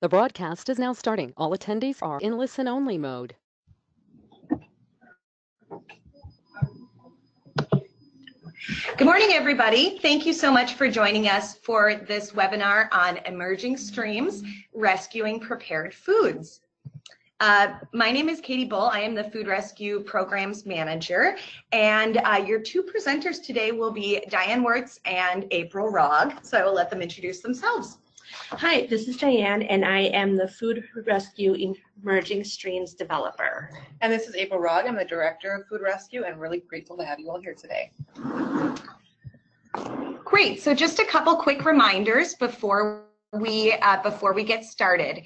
The broadcast is now starting. All attendees are in listen-only mode. Good morning, everybody. Thank you so much for joining us for this webinar on emerging streams, rescuing prepared foods. My name is Katie Bull. I am the Food Rescue Programs Manager, and your two presenters today will be Diane Wirtz and April Rogg, so I will let them introduce themselves. Hi, this is Diane, and I am the Food Rescue Emerging Streams Developer. And this is April Rogg. I'm the Director of Food Rescue, and really grateful to have you all here today. Great. So just a couple quick reminders before we get started.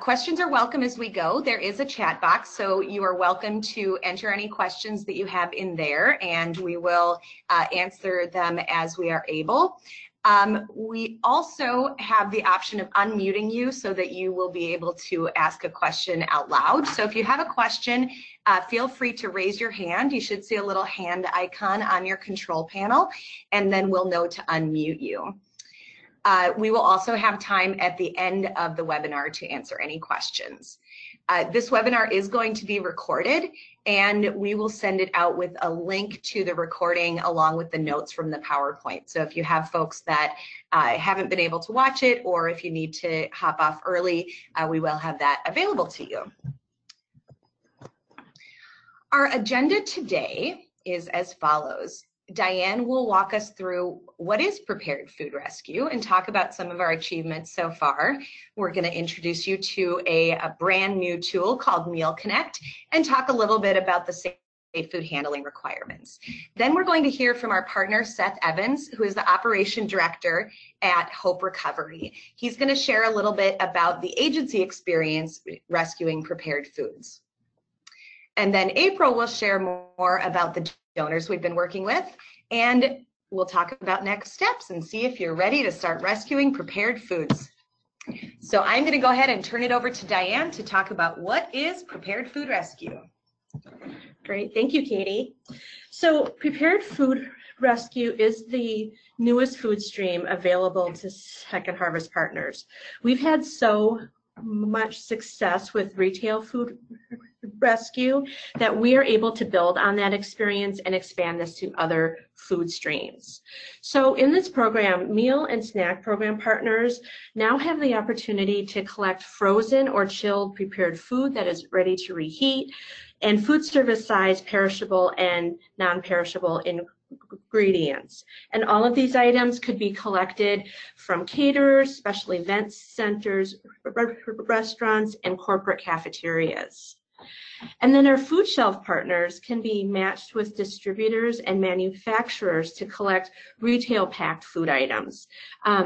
Questions are welcome as we go. There is a chat box, so you are welcome to enter any questions that you have in there, and we will answer them as we are able. We also have the option of unmuting you so that you will be able to ask a question out loud. So if you have a question, feel free to raise your hand. You should see a little hand icon on your control panel, and then we'll know to unmute you. We will also have time at the end of the webinar to answer any questions. This webinar is going to be recorded, and we will send it out with a link to the recording along with the notes from the PowerPoint. So if you have folks that haven't been able to watch it, or if you need to hop off early, we will have that available to you. Our agenda today is as follows. Diane will walk us through what is prepared food rescue and talk about some of our achievements so far. We're going to introduce you to a brand new tool called Meal Connect and talk a little bit about the safe food handling requirements. Then we're going to hear from our partner, Seth Evans, who is the Operation Director at Hope Recovery. He's going to share a little bit about the agency experience rescuing prepared foods. And then April will share more about the donors we've been working with, and we'll talk about next steps and see if you're ready to start rescuing prepared foods. So I'm going to go ahead and turn it over to Diane to talk about what is prepared food rescue. Great, thank you, Katie. So prepared food rescue is the newest food stream available to Second Harvest partners. We've had so much success with retail food rescue that we are able to build on that experience and expand this to other food streams. So in this program, meal and snack program partners now have the opportunity to collect frozen or chilled prepared food that is ready to reheat, and food service size perishable and non-perishable ingredients. And all of these items could be collected from caterers, special event centers, restaurants, and corporate cafeterias. And then our food shelf partners can be matched with distributors and manufacturers to collect retail packed food items.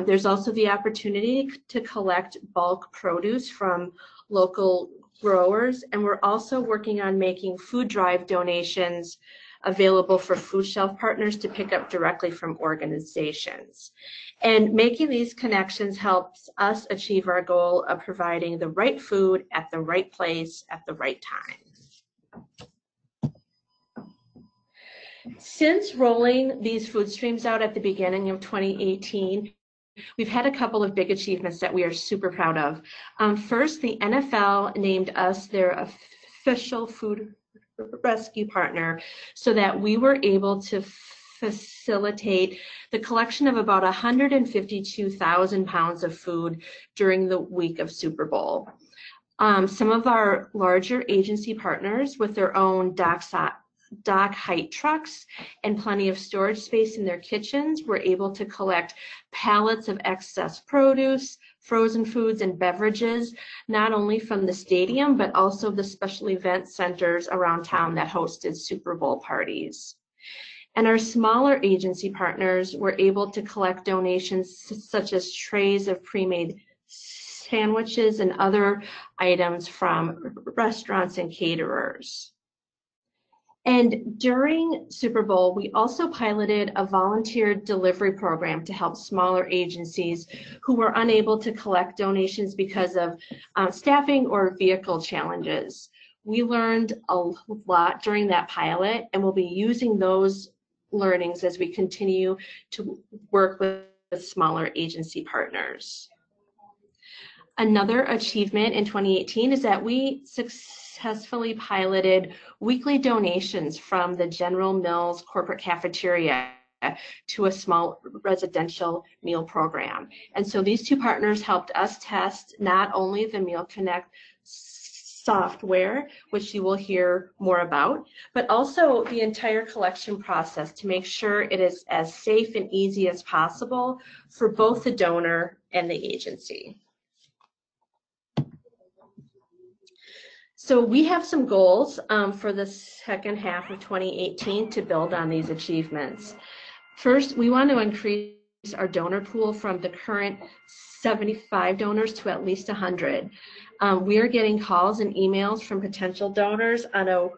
There's also the opportunity to collect bulk produce from local growers, and we're also working on making food drive donations available for food shelf partners to pick up directly from organizations. And making these connections helps us achieve our goal of providing the right food at the right place at the right time. Since rolling these food streams out at the beginning of 2018, we've had a couple of big achievements that we are super proud of. First, the NFL named us their official food rescue partner so that we were able to facilitate the collection of about 152,000 pounds of food during the week of Super Bowl. Some of our larger agency partners with their own dock height trucks and plenty of storage space in their kitchens were able to collect pallets of excess produce, frozen foods, and beverages, not only from the stadium, but also the special event centers around town that hosted Super Bowl parties. And our smaller agency partners were able to collect donations such as trays of pre-made sandwiches and other items from restaurants and caterers. And during Super Bowl, we also piloted a volunteer delivery program to help smaller agencies who were unable to collect donations because of staffing or vehicle challenges. We learned a lot during that pilot, and we'll be using those learnings as we continue to work with smaller agency partners. Another achievement in 2018 is that we successfully piloted weekly donations from the General Mills corporate cafeteria to a small residential meal program. And so these two partners helped us test not only the Meal Connect software, which you will hear more about, but also the entire collection process to make sure it is as safe and easy as possible for both the donor and the agency. So we have some goals for the second half of 2018 to build on these achievements. First, we want to increase our donor pool from the current 75 donors to at least 100. We are getting calls and emails from potential donors on a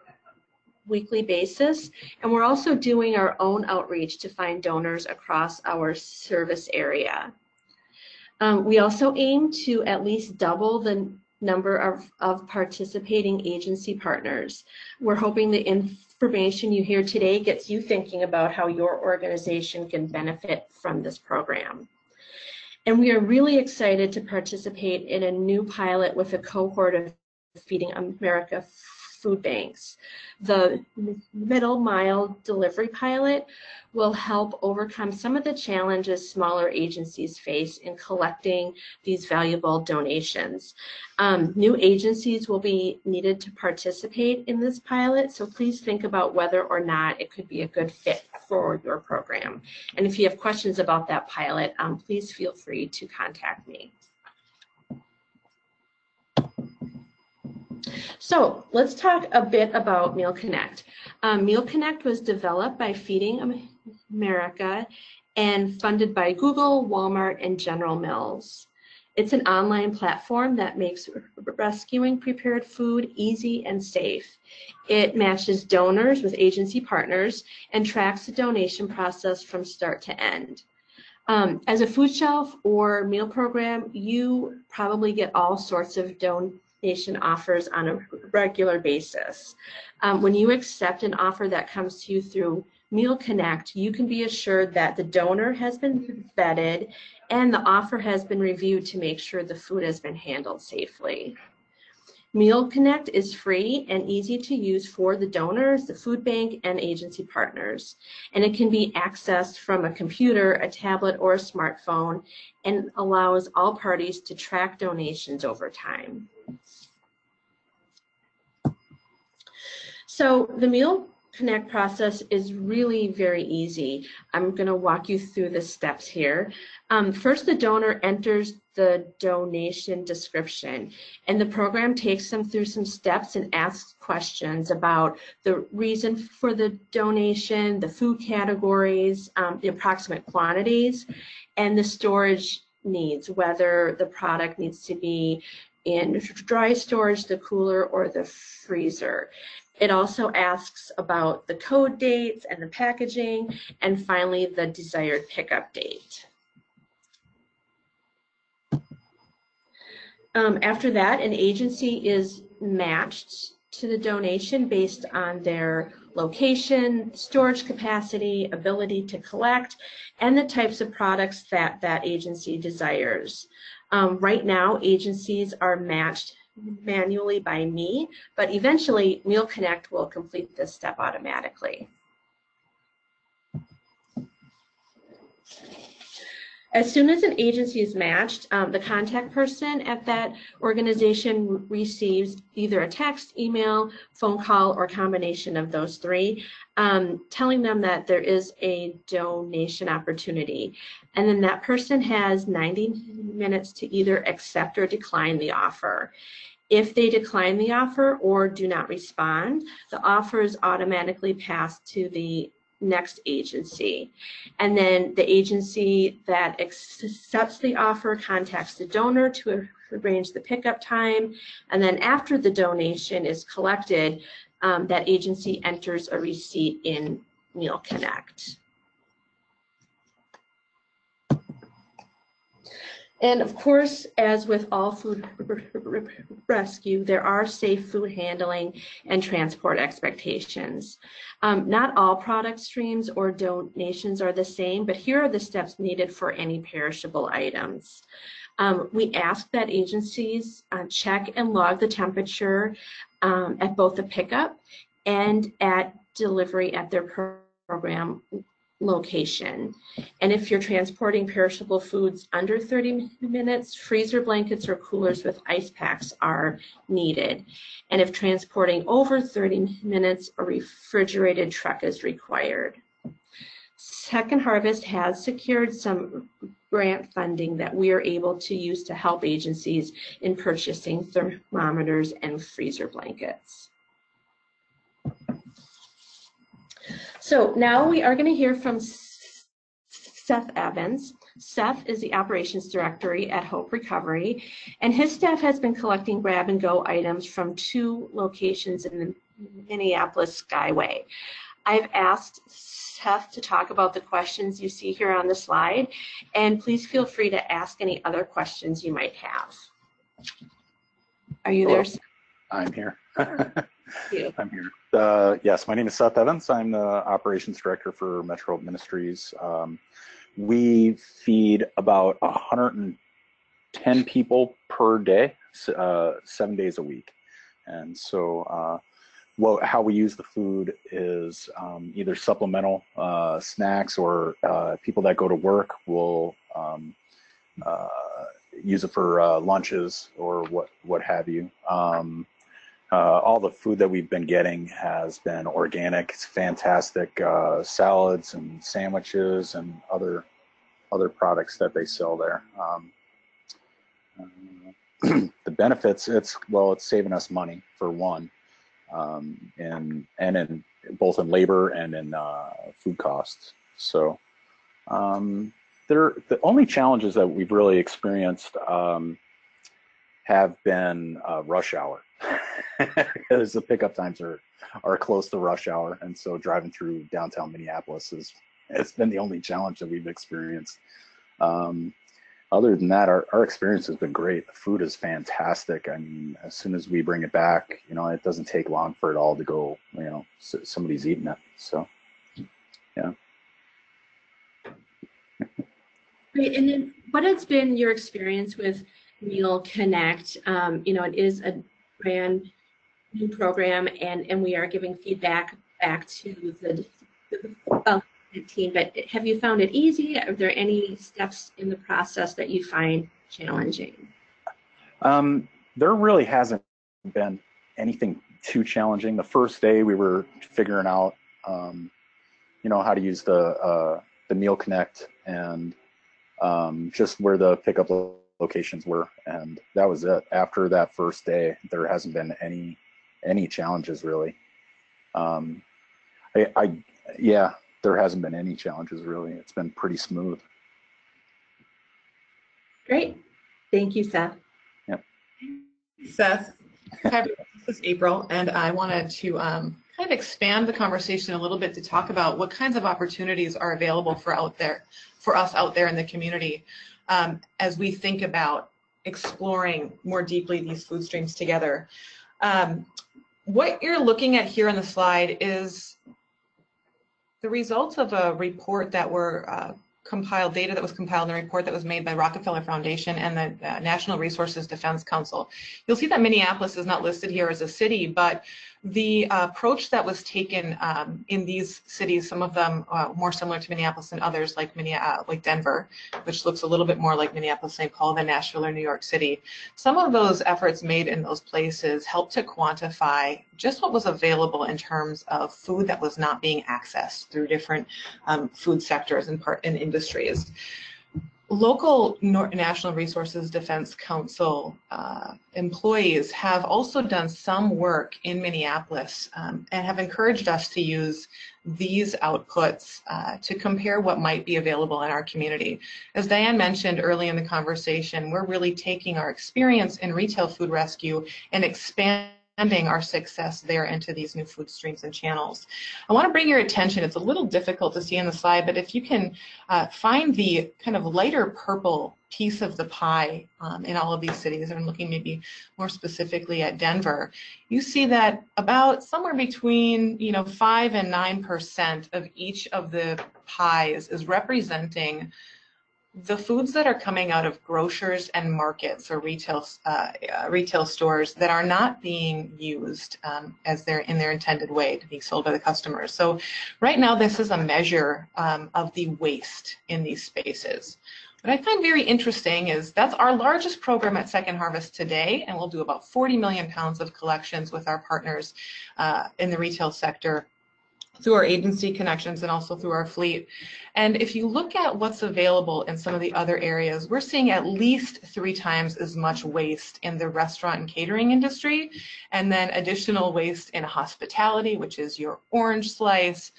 weekly basis, and we're also doing our own outreach to find donors across our service area. We also aim to at least double the number of participating agency partners. We're hoping the information you hear today gets you thinking about how your organization can benefit from this program. And we are really excited to participate in a new pilot with a cohort of Feeding America food banks. The middle mile delivery pilot will help overcome some of the challenges smaller agencies face in collecting these valuable donations. New agencies will be needed to participate in this pilot, so please think about whether or not it could be a good fit for your program. And if you have questions about that pilot, please feel free to contact me. So let's talk a bit about Meal Connect. Meal Connect was developed by Feeding America and funded by Google, Walmart, and General Mills. It's an online platform that makes rescuing prepared food easy and safe. It matches donors with agency partners and tracks the donation process from start to end. As a food shelf or meal program, you probably get all sorts of donation offers on a regular basis. When you accept an offer that comes to you through Meal Connect, you can be assured that the donor has been vetted and the offer has been reviewed to make sure the food has been handled safely. Meal Connect is free and easy to use for the donors, the food bank, and agency partners. And it can be accessed from a computer, a tablet, or a smartphone, and allows all parties to track donations over time. So the Meal Connect process is really very easy. I'm going to walk you through the steps here. First, the donor enters the donation description, and the program takes them through some steps and asks questions about the reason for the donation, the food categories, the approximate quantities, and the storage needs, whether the product needs to be in dry storage, the cooler, or the freezer. It also asks about the code dates and the packaging, and finally the desired pickup date. After that, an agency is matched to the donation based on their location, storage capacity, ability to collect, and the types of products that that agency desires. Right now, agencies are matched manually by me, but eventually Meal Connect will complete this step automatically. As soon as an agency is matched, the contact person at that organization receives either a text, email, phone call, or combination of those three, telling them that there is a donation opportunity. And then that person has 90 minutes to either accept or decline the offer. If they decline the offer or do not respond, the offer is automatically passed to the next agency. And then the agency that accepts the offer contacts the donor to arrange the pickup time. And then after the donation is collected, that agency enters a receipt in Meal Connect. And of course, as with all food rescue, there are safe food handling and transport expectations. Not all product streams or donations are the same, but here are the steps needed for any perishable items. We ask that agencies check and log the temperature at both the pickup and at delivery at their program location. And if you're transporting perishable foods under 30 minutes, freezer blankets or coolers with ice packs are needed. And if transporting over 30 minutes, a refrigerated truck is required. Second Harvest has secured some grant funding that we are able to use to help agencies in purchasing thermometers and freezer blankets. So now we are going to hear from Seth Evans. Seth is the operations director at Hope Recovery, and his staff has been collecting grab-and-go items from 2 locations in the Minneapolis Skyway. I've asked Seth to talk about the questions you see here on the slide, and please feel free to ask any other questions you might have. Are you there, Seth? I'm here. You. I'm here. Yes, my name is Seth Evans. I'm the operations director for Metro Ministries. We feed about 110 people per day, 7 days a week. And so how we use the food is either supplemental snacks, or people that go to work will use it for lunches or what have you. All the food that we've been getting has been organic. It's fantastic. Salads and sandwiches and other products that they sell there. The benefits, it's saving us money for one, and in both in labor and in food costs. So the only challenges that we've really experienced have been rush hour. Because the pickup times are close to rush hour, and so driving through downtown Minneapolis it's been the only challenge that we've experienced. Other than that, our experience has been great. The food is fantastic. I mean, as soon as we bring it back, it doesn't take long for it all to go. Somebody's eating it. So, yeah. Great. And then, what has been your experience with Meal Connect? It is a brand new program, and we are giving feedback back to the team, but have you found it easy? Are there any steps in the process that you find challenging? There really hasn't been anything too challenging. The first day we were figuring out, how to use the Meal Connect and just where the pickup locations were, and that was it. After that first day, there hasn't been any challenges really. There hasn't been any challenges really. It's been pretty smooth. Great, thank you, Seth. Yep. Seth, hi, this is April, and I wanted to kind of expand the conversation a little bit to talk about what kinds of opportunities are available for us out there in the community. As we think about exploring more deeply these food streams together. What you're looking at here on the slide is the results of a report that were compiled, data that was compiled in a report that was made by Rockefeller Foundation and the National Resources Defense Council. You'll see that Minneapolis is not listed here as a city, but the approach that was taken in these cities, some of them more similar to Minneapolis than others, like Denver, which looks a little bit more like Minneapolis, St. Paul than Nashville or New York City. Some of those efforts made in those places helped to quantify just what was available in terms of food that was not being accessed through different food sectors and industries. Local National Resources Defense Council employees have also done some work in Minneapolis and have encouraged us to use these outputs to compare what might be available in our community. As Diane mentioned early in the conversation, we're really taking our experience in retail food rescue and expanding our success there into these new food streams and channels. I want to bring your attention, it's a little difficult to see in the slide, but if you can find the kind of lighter purple piece of the pie in all of these cities, and I'm looking maybe more specifically at Denver, you see that about somewhere between 5 and 9% of each of the pies is representing the foods that are coming out of grocers and markets or retail stores that are not being used as they're in their intended way to be sold by the customers. So right now this is a measure of the waste in these spaces. What I find very interesting is that's our largest program at Second Harvest today, and we'll do about 40 million pounds of collections with our partners in the retail sector through our agency connections and also through our fleet. And if you look at what's available in some of the other areas, we're seeing at least 3 times as much waste in the restaurant and catering industry, and then additional waste in hospitality, which is your orange slice,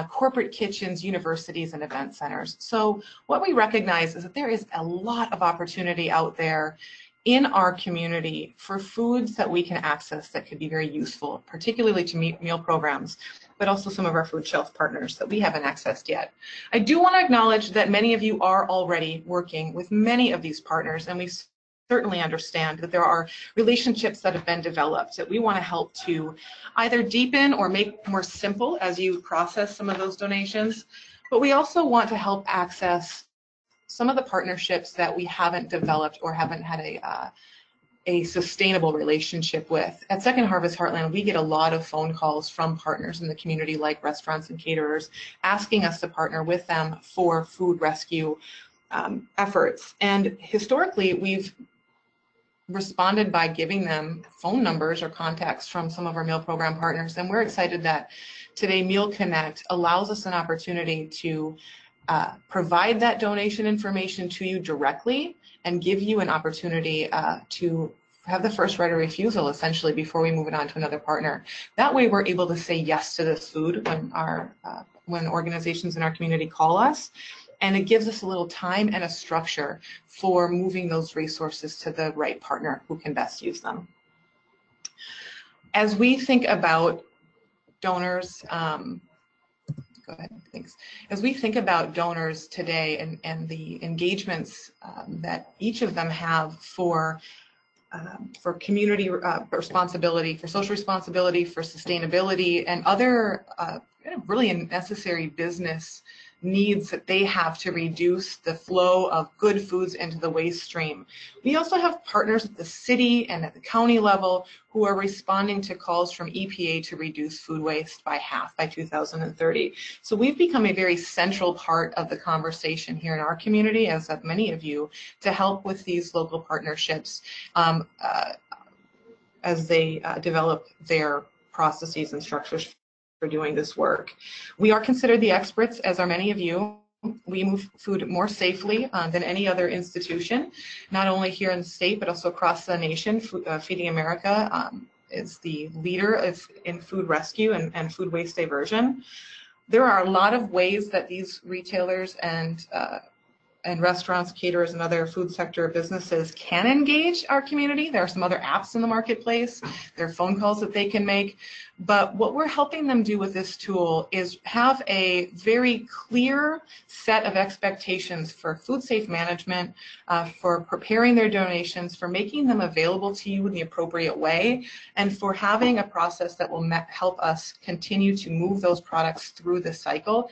corporate kitchens, universities, and event centers. So what we recognize is that there is a lot of opportunity out there in our community for foods that we can access that could be very useful, particularly to meal programs, but also some of our food shelf partners that we haven't accessed yet. I do want to acknowledge that many of you are already working with many of these partners, and we certainly understand that there are relationships that have been developed that we want to help to either deepen or make more simple as you process some of those donations, but we also want to help access some of the partnerships that we haven't developed or haven't had a sustainable relationship with. At Second Harvest Heartland, we get a lot of phone calls from partners in the community like restaurants and caterers asking us to partner with them for food rescue efforts. And historically, we've responded by giving them phone numbers or contacts from some of our meal program partners. And we're excited that today Meal Connect allows us an opportunity to provide that donation information to you directly and give you an opportunity to have the first right of refusal essentially before we move it on to another partner. That way we're able to say yes to this food when organizations in our community call us, and it gives us a little time and a structure for moving those resources to the right partner who can best use them. As we think about donors, go ahead, thanks. As we think about donors today and the engagements that each of them have for community responsibility, for social responsibility, for sustainability, and other really necessary business needs that they have to reduce the flow of good foods into the waste stream. We also have partners at the city and at the county level who are responding to calls from EPA to reduce food waste by half by 2030. So we've become a very central part of the conversation here in our community, as have many of you, to help with these local partnerships as they develop their processes and structures for doing this work. We are considered the experts, as are many of you. We move food more safely than any other institution, not only here in the state, but also across the nation. Feeding America is the leader in food rescue and food waste diversion. There are a lot of ways that these retailers and restaurants, caterers, and other food sector businesses can engage our community. There are some other apps in the marketplace. There are phone calls that they can make. But what we're helping them do with this tool is have a very clear set of expectations for food safe management, for preparing their donations, for making them available to you in the appropriate way, and for having a process that will help us continue to move those products through the cycle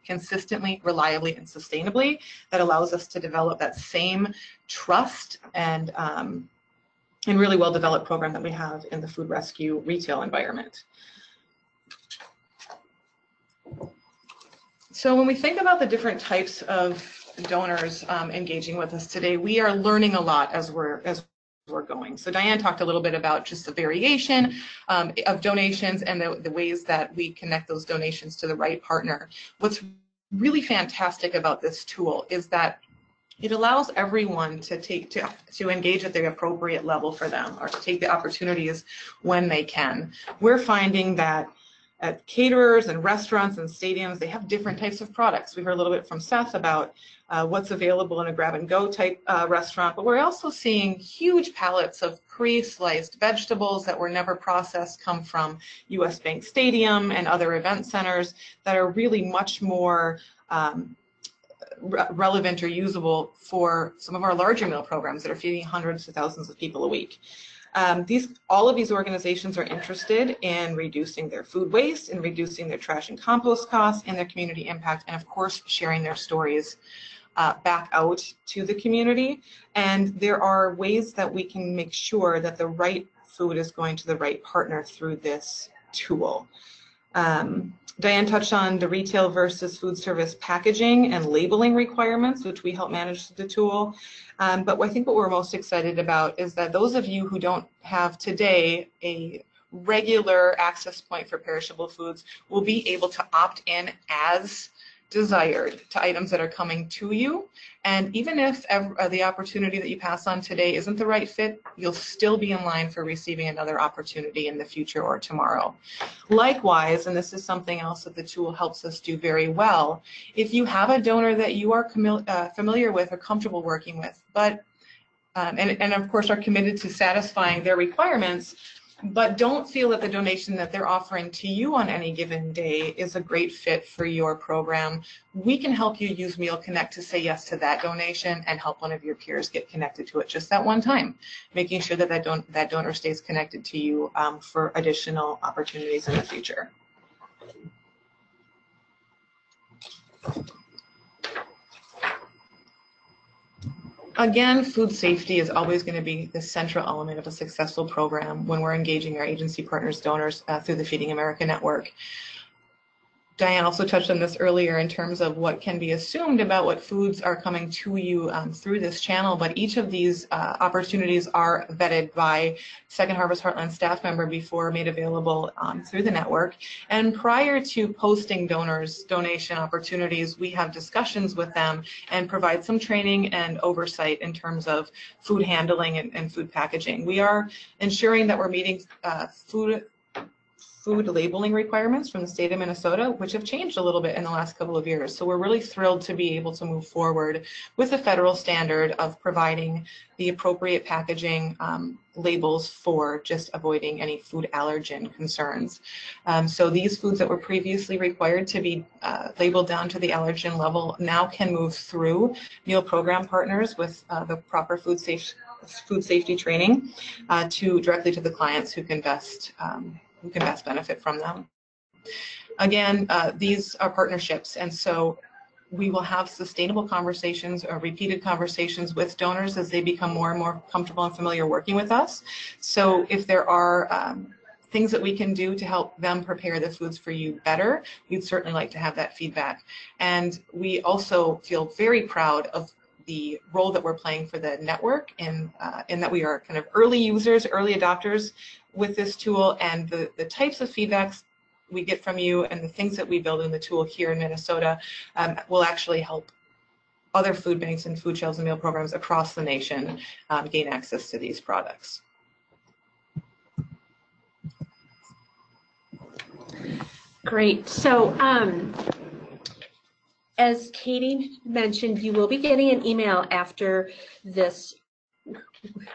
consistently, reliably, and sustainably, that allows us to develop that same trust and really well-developed program that we have in the food rescue retail environment. So when we think about the different types of donors engaging with us today, we are learning a lot as we're going. So Diane talked a little bit about just the variation of donations and the ways that we connect those donations to the right partner. What's really fantastic about this tool is that it allows everyone to engage at the appropriate level for them, or to take the opportunities when they can. We're finding that at caterers and restaurants and stadiums, they have different types of products. We heard a little bit from Seth about what's available in a grab-and-go type restaurant, but we're also seeing huge pallets of pre-sliced vegetables that were never processed come from US Bank Stadium and other event centers that are really much more relevant or usable for some of our larger meal programs that are feeding hundreds of thousands of people a week. All of these organizations are interested in reducing their food waste, in reducing their trash and compost costs, and their community impact, and of course sharing their stories back out to the community. And there are ways that we can make sure that the right food is going to the right partner through this tool. Diane touched on the retail versus food service packaging and labeling requirements, which we help manage the tool. But I think what we're most excited about is that those of you who don't have today a regular access point for perishable foods will be able to opt in as desired to items that are coming to you. And even if the opportunity that you pass on today isn't the right fit, you'll still be in line for receiving another opportunity in the future or tomorrow. Likewise, and this is something else that the tool helps us do very well, if you have a donor that you are familiar with or comfortable working with, but and of course are committed to satisfying their requirements, but don't feel that the donation that they're offering to you on any given day is a great fit for your program, we can help you use Meal Connect to say yes to that donation and help one of your peers get connected to it just that one time, making sure that that donor stays connected to you for additional opportunities in the future. Again, food safety is always going to be the central element of a successful program when we're engaging our agency partners, donors through the Feeding America Network. Diane also touched on this earlier in terms of what can be assumed about what foods are coming to you through this channel, but each of these opportunities are vetted by Second Harvest Heartland staff member before made available through the network. And prior to posting donors' donation opportunities, we have discussions with them and provide some training and oversight in terms of food handling and food packaging. We are ensuring that we're meeting food labeling requirements from the state of Minnesota, which have changed a little bit in the last couple of years. So we're really thrilled to be able to move forward with the federal standard of providing the appropriate packaging labels for just avoiding any food allergen concerns. So these foods that were previously required to be labeled down to the allergen level now can move through meal program partners with the proper food safety training directly to the clients who can best benefit from them. Again, these are partnerships, and so we will have sustainable conversations or repeated conversations with donors as they become more and more comfortable and familiar working with us. So if there are things that we can do to help them prepare the foods for you better, we'd certainly like to have that feedback. And we also feel very proud of the role that we're playing for the network in that we are kind of early users, early adopters with this tool, and the types of feedbacks we get from you and the things that we build in the tool here in Minnesota will actually help other food banks and food shelves and meal programs across the nation gain access to these products. Great. So as Katie mentioned, you will be getting an email after this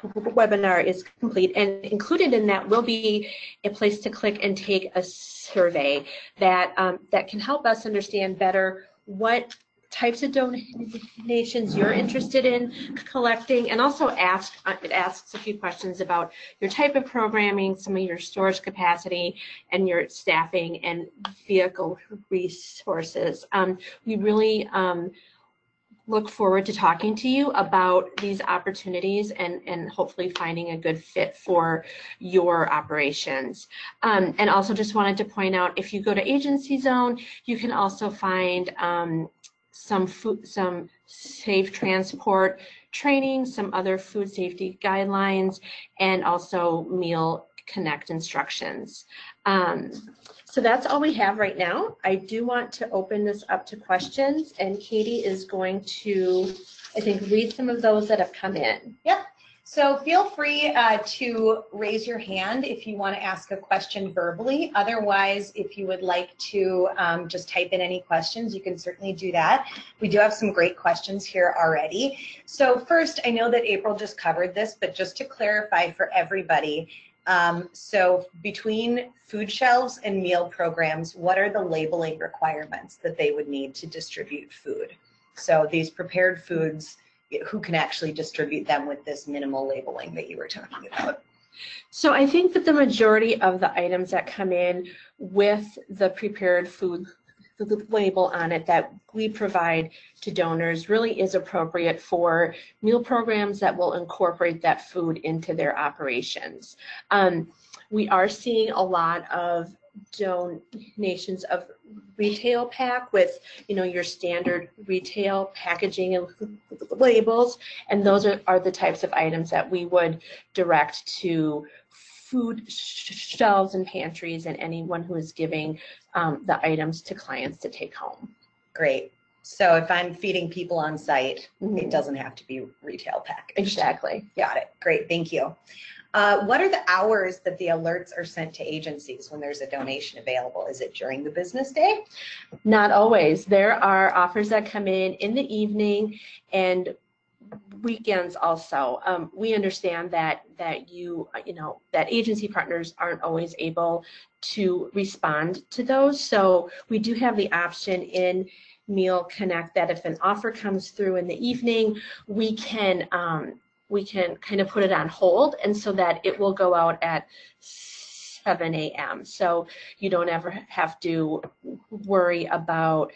webinar is complete, and included in that will be a place to click and take a survey that that can help us understand better what types of donations you're interested in collecting, and also it asks a few questions about your type of programming, some of your storage capacity, and your staffing and vehicle resources. We really look forward to talking to you about these opportunities and hopefully finding a good fit for your operations. And also just wanted to point out, if you go to Agency Zone, you can also find some safe transport training, some other food safety guidelines, and also Meal Connect instructions. So that's all we have right now. I do want to open this up to questions, and Katie is going to, I think, read some of those that have come in. Yep. So feel free to raise your hand if you want to ask a question verbally. Otherwise, if you would like to just type in any questions, you can certainly do that. We do have some great questions here already. So first, I know that April just covered this, but just to clarify for everybody, so between food shelves and meal programs, what are the labeling requirements that they would need to distribute food? So these prepared foods, who can actually distribute them with this minimal labeling that you were talking about? So I think that the majority of the items that come in with the prepared the label on it that we provide to donors really is appropriate for meal programs that will incorporate that food into their operations. We are seeing a lot of donations of retail pack with, you know, your standard retail packaging and labels, and those are the types of items that we would direct to food shelves and pantries and anyone who is giving the items to clients to take home. Great. So if I'm feeding people on site, it doesn't have to be retail packaged. Exactly. Got it. Great. Thank you. What are the hours that the alerts are sent to agencies when there's a donation available? Is it during the business day? Not always. There are offers that come in the evening and weekends also. We understand that that agency partners aren't always able to respond to those. So we do have the option in Meal Connect that if an offer comes through in the evening, we can kind of put it on hold, and so that it will go out at 7 a.m. So you don't ever have to worry about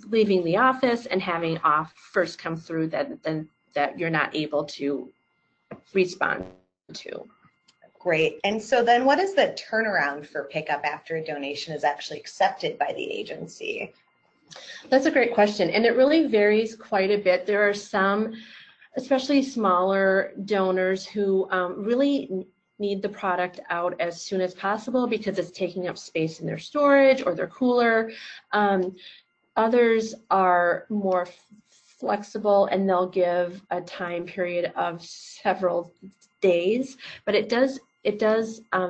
leaving the office and having offers come through that you're not able to respond to. Great. And so then what is the turnaround for pickup after a donation is actually accepted by the agency? That's a great question, and it really varies quite a bit. There are some, especially smaller donors, who really need the product out as soon as possible because it's taking up space in their storage or their cooler. Others are more flexible and they'll give a time period of several days, but it does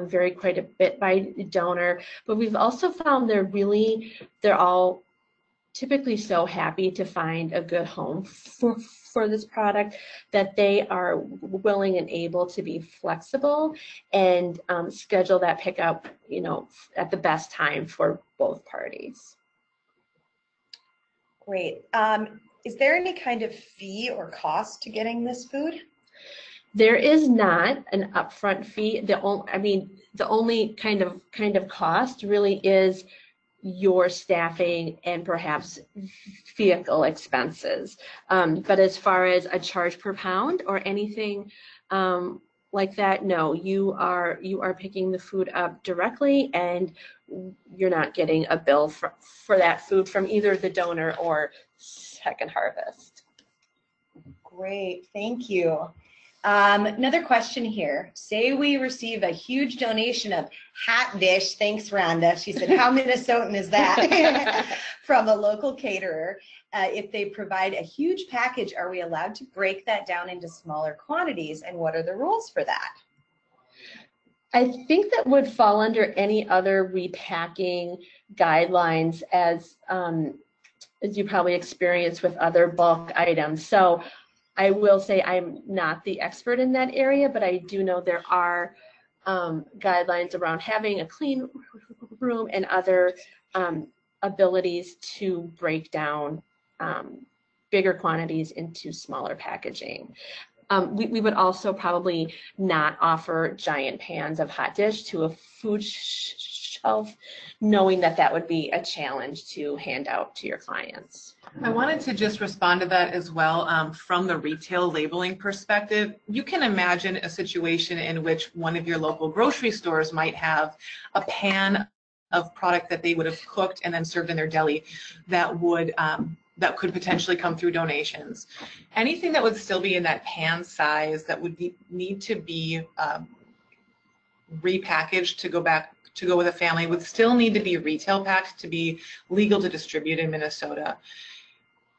vary quite a bit by donor. But we've also found they're all typically so happy to find a good home for this product that they are willing and able to be flexible and schedule that pickup, at the best time for both parties. Great. Is there any kind of fee or cost to getting this food? There is not an upfront fee. The only kind of cost really is your staffing and perhaps vehicle expenses. But as far as a charge per pound or anything like that, no, you are picking the food up directly, and you're not getting a bill for that food from either the donor or Second Harvest. Great, thank you. Another question here. Say we receive a huge donation of Hot Dish. Thanks, Rhonda. She said, how Minnesotan is that? From a local caterer. If they provide a huge package, are we allowed to break that down into smaller quantities? And what are the rules for that? I think that would fall under any other repacking guidelines as you probably experience with other bulk items. So I will say I'm not the expert in that area, but I do know there are guidelines around having a clean room and other abilities to break down bigger quantities into smaller packaging. We would also probably not offer giant pans of Hot Dish to a food shelf, knowing that would be a challenge to hand out to your clients. I wanted to just respond to that as well. From the retail labeling perspective, you can imagine a situation in which one of your local grocery stores might have a pan of product that they would have cooked and then served in their deli that could potentially come through donations. Anything that would still be in that pan size that would need to be repackaged to go with a family would still need to be retail packed to be legal to distribute in Minnesota.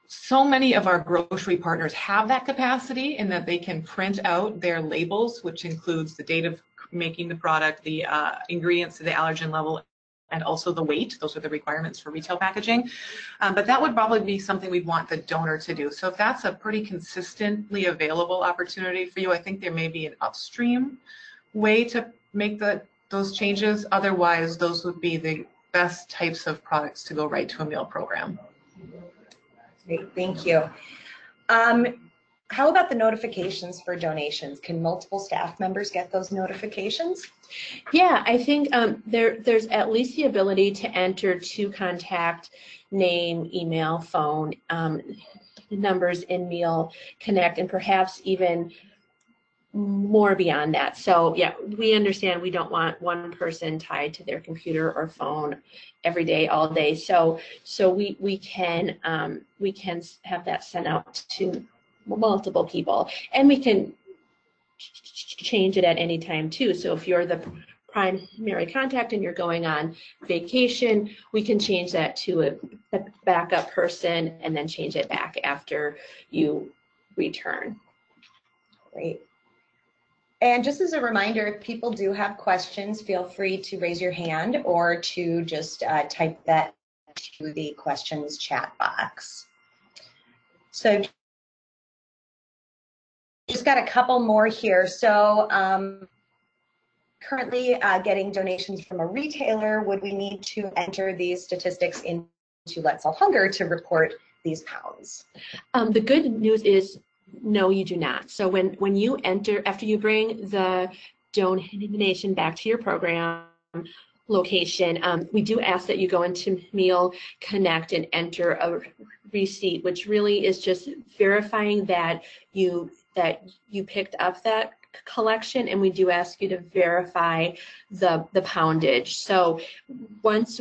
So many of our grocery partners have that capacity in that they can print out their labels, which includes the date of making the product, the ingredients to the allergen level, and also the weight. Those are the requirements for retail packaging. But that would probably be something we'd want the donor to do. So if that's a pretty consistently available opportunity for you, I think there may be an upstream way to make those changes. Otherwise, those would be the best types of products to go right to a meal program. Great, thank you. How about the notifications for donations? Can multiple staff members get those notifications? Yeah, I think there's at least the ability to enter to contact name, email, phone, numbers in Meal Connect, and perhaps even more beyond that. So yeah, we understand we don't want one person tied to their computer or phone every day, all day. So we can have that sent out to multiple people, and we can change it at any time too. So if you're the primary contact and you're going on vacation, we can change that to a backup person and then change it back after you return. Great. And just as a reminder, if people do have questions, feel free to raise your hand or to just type that to the questions chat box. So just got a couple more here. So currently getting donations from a retailer, would we need to enter these statistics into Let's Solve Hunger to report these pounds? The good news is no, you do not. So when you enter, after you bring the donation back to your program location, we do ask that you go into Meal Connect and enter a receipt, which really is just verifying that you picked up that collection, and we do ask you to verify the poundage. So once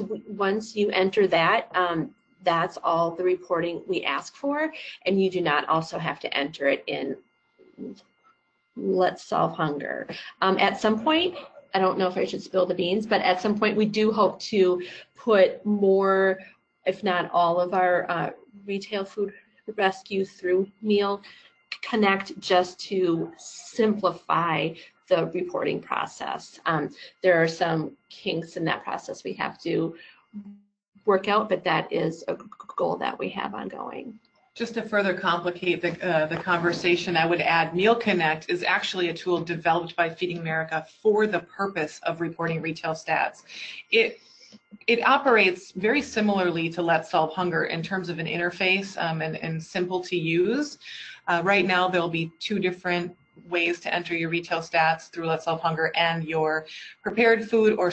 you enter that, that's all the reporting we ask for, and you do not also have to enter it in Let's Solve Hunger. At some point, I don't know if I should spill the beans, but at some point we do hope to put more, if not all of our retail food rescue through Meal Connect, just to simplify the reporting process. There are some kinks in that process we have to work out, but that is a goal that we have ongoing. Just to further complicate the conversation, I would add Meal Connect is actually a tool developed by Feeding America for the purpose of reporting retail stats. It operates very similarly to Let's Solve Hunger in terms of an interface and simple to use. Right now, there'll be two different ways to enter your retail stats through Let's Solve Hunger and your prepared food or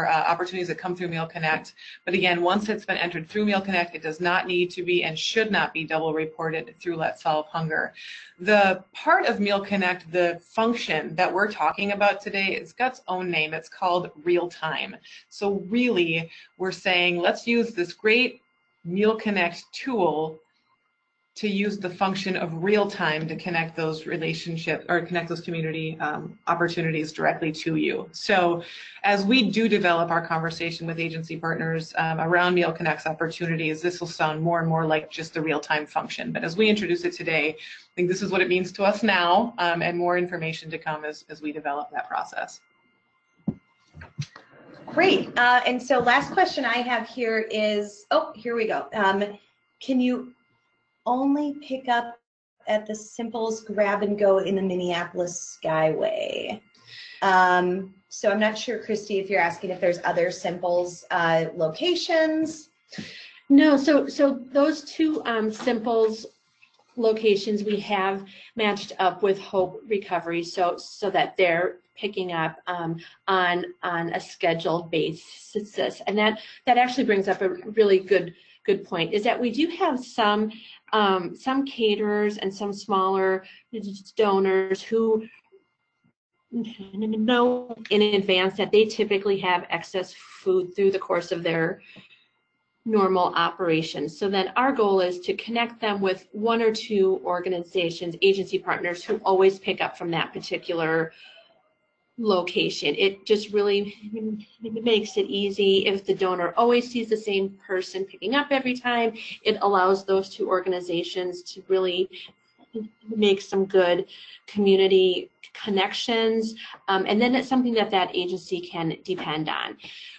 opportunities that come through Meal Connect. But again, once it's been entered through Meal Connect, it does not need to be and should not be double reported through Let's Solve Hunger. The part of Meal Connect, the function that we're talking about today, it's got its own name. It's called real time. So really, we're saying let's use this great Meal Connect tool to use the function of real time to connect those relationships or connect those community opportunities directly to you. So as we do develop our conversation with agency partners around Meal Connect's opportunities, this will sound more and more like just the real time function. But as we introduce it today, I think this is what it means to us now, and more information to come as we develop that process. Great. And so last question I have here is, oh, here we go. Can you only pick up at the Simples Grab and Go in the Minneapolis Skyway? So I'm not sure, Christy, if you're asking if there's other Simples locations. No, so those two Simples locations we have matched up with Hope Recovery, so that they're picking up on a scheduled basis, and that actually brings up a really good point, is that we do have some caterers and some smaller donors who know in advance that they typically have excess food through the course of their normal operations. So then our goal is to connect them with one or two organizations, agency partners who always pick up from that particular location. It just really makes it easy. If the donor always sees the same person picking up every time, it allows those two organizations to really make some good community connections, and then it's something that agency can depend on.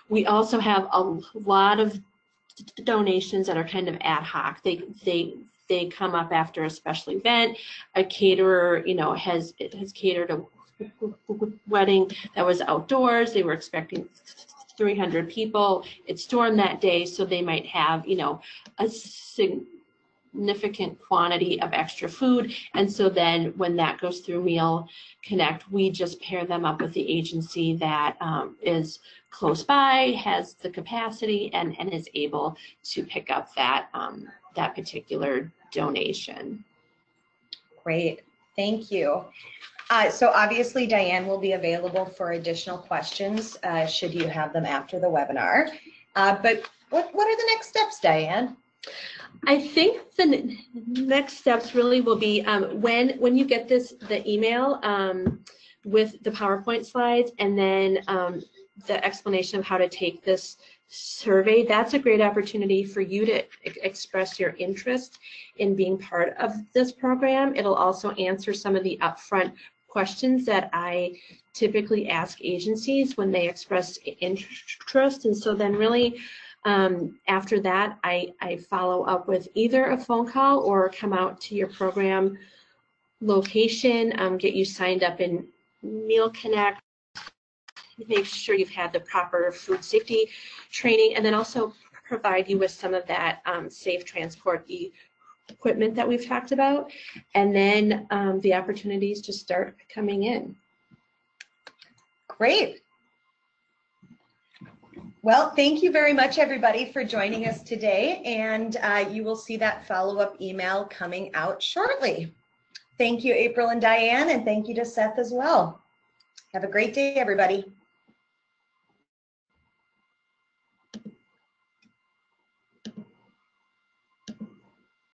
We also have a lot of donations that are kind of ad hoc. They come up after a special event. A caterer, has catered a wedding that was outdoors. They were expecting 300 people. It stormed that day, so they might have, a significant quantity of extra food. And so then when that goes through Meal Connect, we just pair them up with the agency that is close by, has the capacity, and is able to pick up that, that particular donation. Great, thank you. So obviously Diane will be available for additional questions should you have them after the webinar. But what are the next steps, Diane? I think the next steps really will be when you get the email with the PowerPoint slides, and then the explanation of how to take this survey. That's a great opportunity for you to express your interest in being part of this program. It'll also answer some of the upfront questions that I typically ask agencies when they express interest. And so then really after that, I follow up with either a phone call or come out to your program location, get you signed up in Meal Connect, make sure you've had the proper food safety training, and then also provide you with some of that safe transport equipment that we've talked about, and then the opportunities to start coming in. Great. Well, thank you very much, everybody, for joining us today, and you will see that follow-up email coming out shortly. Thank you, April and Diane, and thank you to Seth as well. Have a great day, everybody.